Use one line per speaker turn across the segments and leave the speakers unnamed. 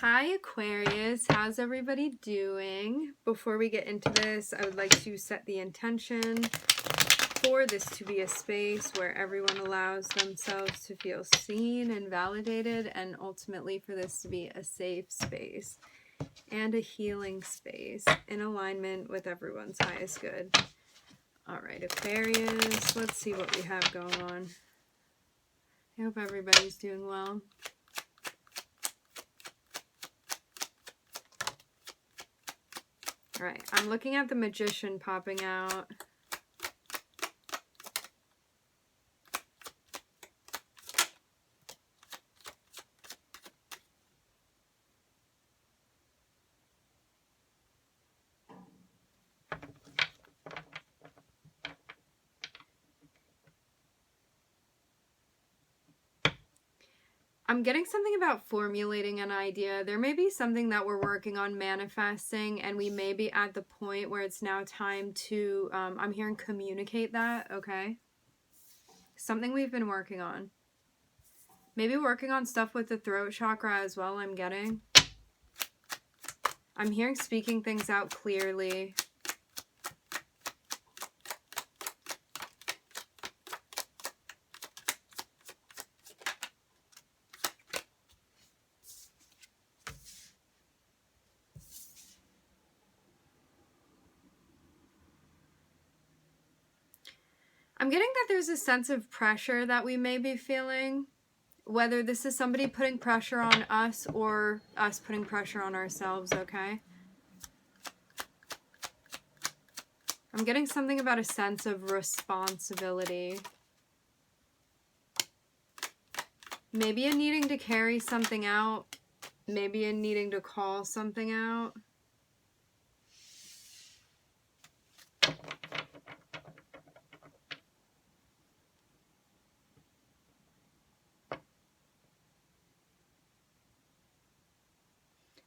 Hi Aquarius, how's everybody doing? Before we get into this, I would like to set the intention for this to be a space where everyone allows themselves to feel seen and validated, and ultimately for this to be a safe space and a healing space in alignment with everyone's highest good. Alright, Aquarius, let's see what we have going on. I hope everybody's doing well. All right, I'm looking at the Magician popping out. I'm getting something about formulating an idea. There may be something that we're working on manifesting, and we may be at the point where it's now time to, I'm hearing communicate that, okay? Something we've been working on. Maybe working on stuff with the throat chakra as well, I'm getting. I'm hearing speaking things out clearly. I'm getting that there's a sense of pressure that we may be feeling, whether this is somebody putting pressure on us or us putting pressure on ourselves, okay? I'm getting something about a sense of responsibility. Maybe a needing to carry something out, maybe a needing to call something out.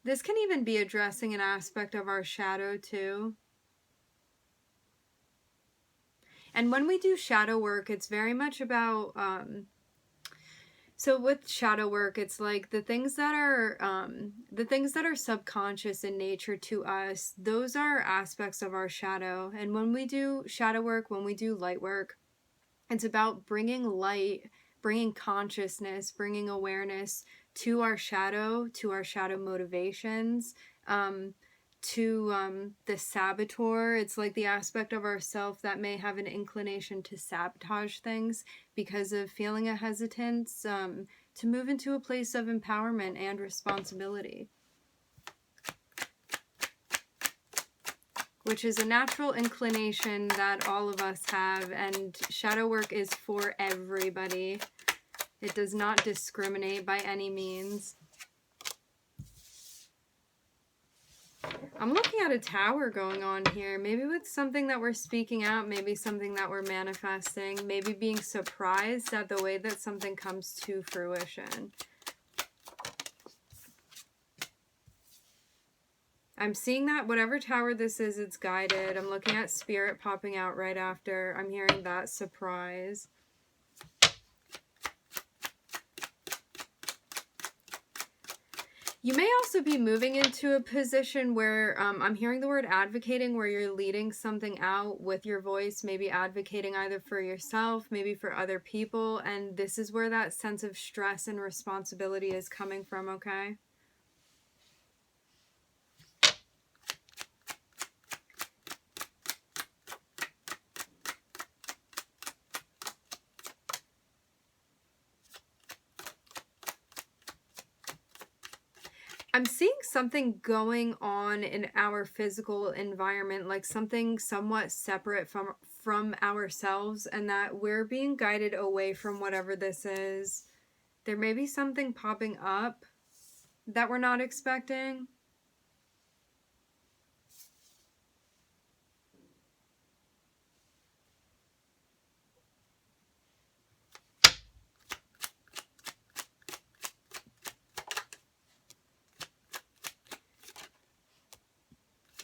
This can even be addressing an aspect of our shadow too. And when we do shadow work, it's very much about, so with shadow work, it's like the things that are subconscious in nature to us, those are aspects of our shadow. And when we do shadow work, when we do light work, it's about bringing light, bringing consciousness, bringing awareness to our shadow motivations, to the saboteur. It's like the aspect of ourself that may have an inclination to sabotage things because of feeling a hesitance to move into a place of empowerment and responsibility, which is a natural inclination that all of us have, and shadow work is for everybody. It does not discriminate by any means. I'm looking at a tower going on here, maybe with something that we're speaking out, maybe something that we're manifesting, maybe being surprised at the way that something comes to fruition. I'm seeing that whatever tower this is, it's guided. I'm looking at spirit popping out right after. I'm hearing that surprise. You may also be moving into a position where I'm hearing the word advocating, where you're leading something out with your voice, maybe advocating either for yourself, maybe for other people. And this is where that sense of stress and responsibility is coming from, okay? I'm seeing something going on in our physical environment, like something somewhat separate from ourselves, and that we're being guided away from whatever this is. There may be something popping up that we're not expecting.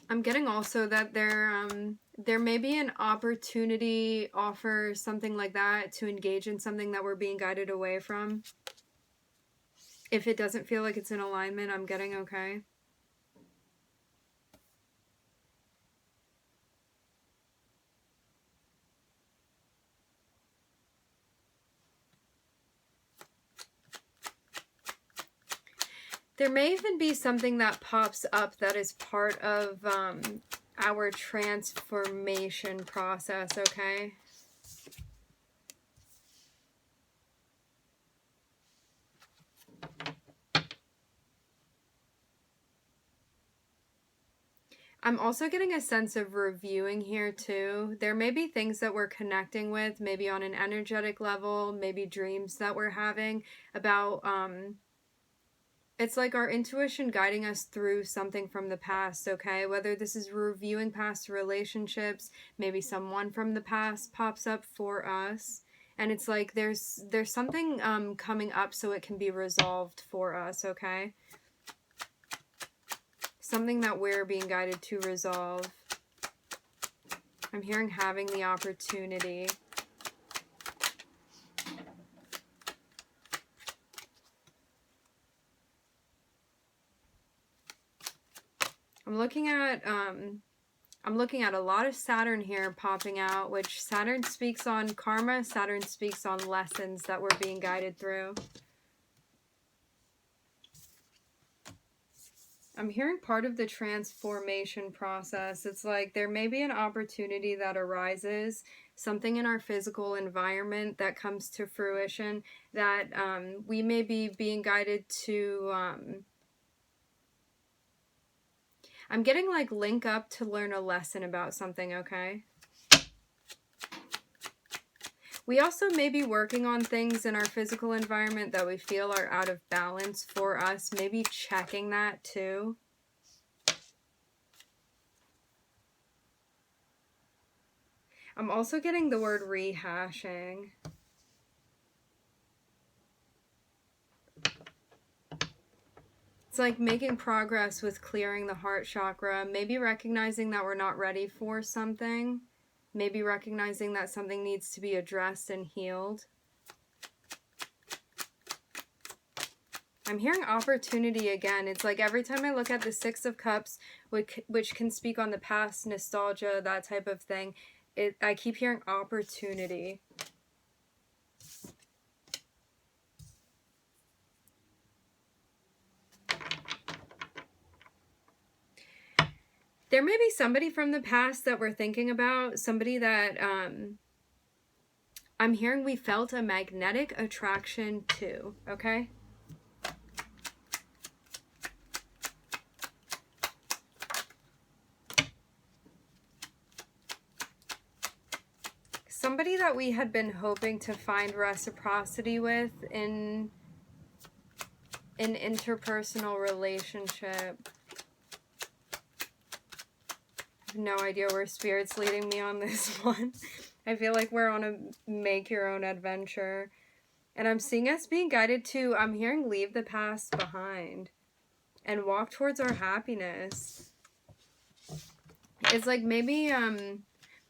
I'm getting also that there may be an opportunity offer, something like that, to engage in something that we're being guided away from. If it doesn't feel like it's in alignment, I'm getting okay. There may even be something that pops up that is part of our transformation process, okay? I'm also getting a sense of reviewing here too. There may be things that we're connecting with, maybe on an energetic level, maybe dreams that we're having about, it's like our intuition guiding us through something from the past, okay? Whether this is reviewing past relationships, maybe someone from the past pops up for us. And it's like there's something coming up so it can be resolved for us, okay? Something that we're being guided to resolve. I'm hearing having the opportunity. I'm looking at a lot of Saturn here popping out, which Saturn speaks on karma, Saturn speaks on lessons that we're being guided through. I'm hearing part of the transformation process. It's like there may be an opportunity that arises, something in our physical environment that comes to fruition that we may be being guided to... I'm getting like link up to learn a lesson about something, okay? We also may be working on things in our physical environment that we feel are out of balance for us. Maybe checking that too. I'm also getting the word rehashing. It's like making progress with clearing the heart chakra. Maybe recognizing that we're not ready for something. Maybe recognizing that something needs to be addressed and healed. I'm hearing opportunity again. It's like every time I look at the Six of Cups, which can speak on the past, nostalgia, that type of thing, I keep hearing opportunity. There may be somebody from the past that we're thinking about, somebody that I'm hearing we felt a magnetic attraction to, okay? Somebody that we had been hoping to find reciprocity with in an interpersonal relationship. I have no idea where Spirit's leading me on this one. I feel like we're on a make your own adventure. And I'm seeing us being guided to, I'm hearing leave the past behind and walk towards our happiness. It's like maybe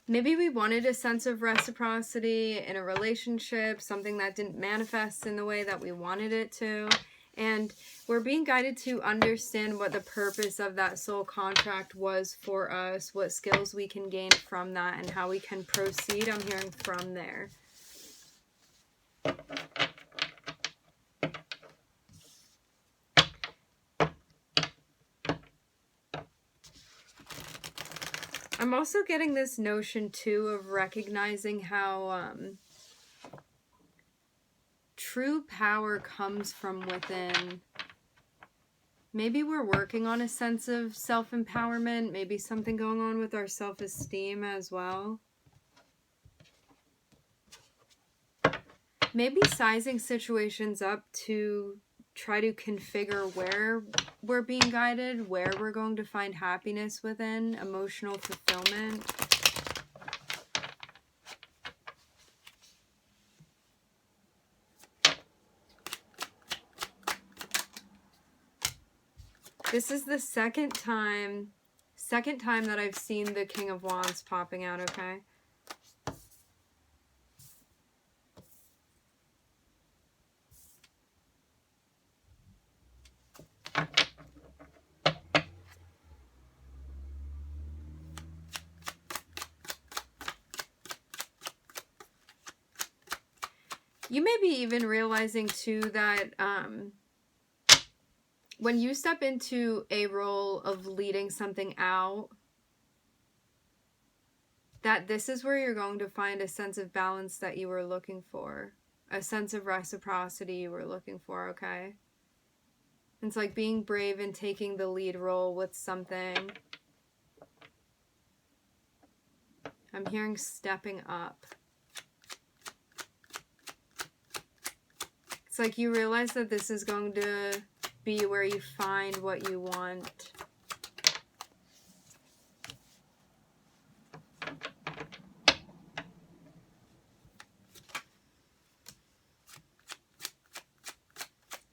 we wanted a sense of reciprocity in a relationship, something that didn't manifest in the way that we wanted it to. And we're being guided to understand what the purpose of that soul contract was for us, what skills we can gain from that, and how we can proceed. I'm hearing from there. I'm also getting this notion, too, of recognizing how true power comes from within. Maybe we're working on a sense of self-empowerment, maybe something going on with our self-esteem as well. Maybe sizing situations up to try to configure where we're being guided, where we're going to find happiness within, emotional fulfillment. This is the second time that I've seen the King of Wands popping out, okay? You may be even realizing too that when you step into a role of leading something out, that this is where you're going to find a sense of balance that you were looking for, a sense of reciprocity you were looking for, okay? It's like being brave and taking the lead role with something. I'm hearing stepping up. It's like you realize that this is going to be where you find what you want.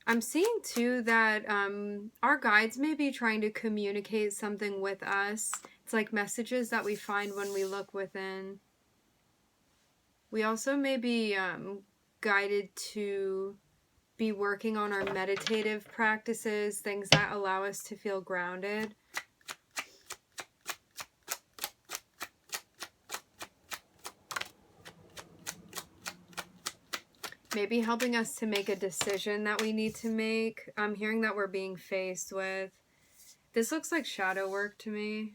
I'm seeing too that our guides may be trying to communicate something with us. It's like messages that we find when we look within. We also may be guided to be working on our meditative practices, things that allow us to feel grounded. Maybe helping us to make a decision that we need to make. I'm hearing that we're being faced with. This looks like shadow work to me.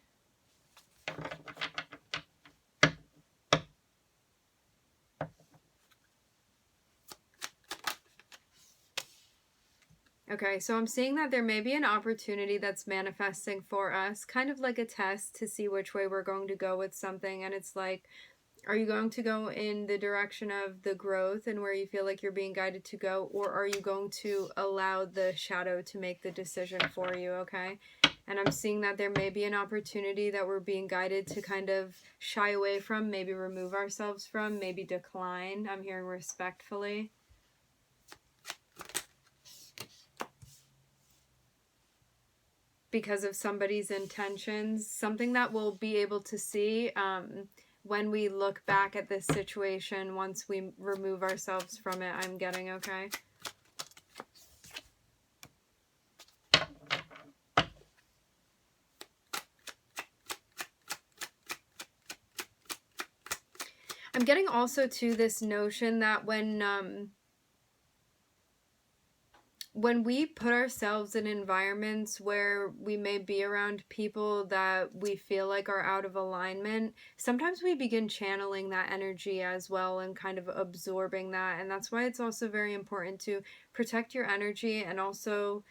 Okay, so I'm seeing that there may be an opportunity that's manifesting for us, kind of like a test to see which way we're going to go with something. And it's like, are you going to go in the direction of the growth and where you feel like you're being guided to go, or are you going to allow the shadow to make the decision for you, okay? And I'm seeing that there may be an opportunity that we're being guided to kind of shy away from, maybe remove ourselves from, maybe decline. I'm hearing respectfully. Because of somebody's intentions, something that we'll be able to see when we look back at this situation once we remove ourselves from it, I'm getting, okay? I'm getting also to this notion that when we put ourselves in environments where we may be around people that we feel like are out of alignment, sometimes we begin channeling that energy as well and kind of absorbing that. And that's why it's also very important to protect your energy and also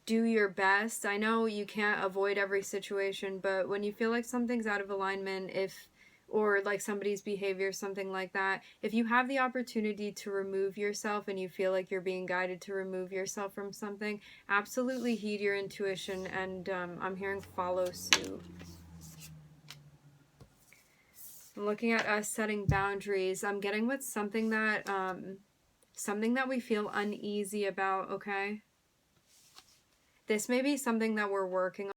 do your best. I know you can't avoid every situation, but when you feel like something's out of alignment, or like somebody's behavior, something like that, if you have the opportunity to remove yourself and you feel like you're being guided to remove yourself from something, absolutely heed your intuition, and I'm hearing follow suit. I'm looking at us setting boundaries. I'm getting with something that we feel uneasy about, okay? This may be something that we're working